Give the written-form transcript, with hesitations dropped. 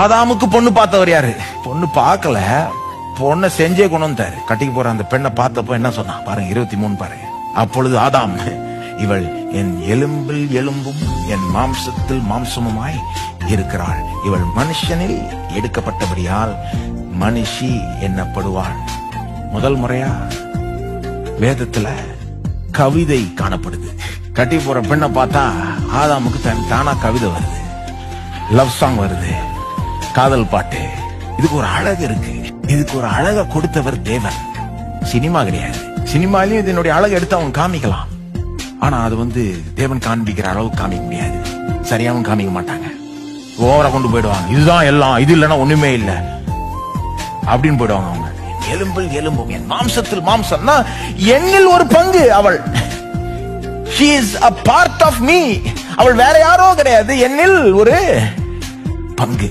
ஆதாமுக்கு பொண்ணு பார்த்தவர் யாரு? பொண்ணு பார்க்கல, பொண்ணை செஞ்சே கொண்டு வந்தாரு. கட்டிக்கு போற அந்த பெண்ணை பார்த்தப்போ என்ன சொன்னா பாருங்க, 23 பாருங்க. அப்பொழுது ஆதாம், இவள் என் எலும்பில் எலும்பும் என் மாம்சத்தில் மாம்சமுமாய் இருக்கிறாள். இவள் மனுஷனில் எடுக்கப்பட்டபடியால் மனுஷி என்னப்படுவாள். முதல் முறையா வேதத்துல கவிதை காணப்படுது. கட்டி போற பெண்ணை பார்த்தா ஆதாமுக்கு தானா கவிதை வருது, லவ் சாங் வருது, காதல் பாட்டு. இதுக்கு ஒரு அழகு இருக்கு. இதுக்கு ஒரு அழகை கொடுத்தவர் தேவன். சினிமா கிடையாது. சினிமாலையும் இதனுடைய அழகை எடுத்து அவங்க காமிக்கலாம். ஆனா அது தேவன் காண்பிக்கிற அளவுக்கு காமிக்க முடியாது. சரியாவும் காமிக்க மாட்டாங்க. ஓவரா கொண்டு போயிடுவாங்க. இதுதான் எல்லாம், இது இல்லைன்னா ஒண்ணுமே இல்லை அப்படின்னு போயிடுவாங்க அவங்க. எலும்பில் எலும்பும் என் மாம்சத்தில் மாம்சம்னா என்னில் ஒரு பங்கு அவள். She is a part of me. அவள் வேற யாரோ கிடையாது, என்னில் ஒரு பங்கு.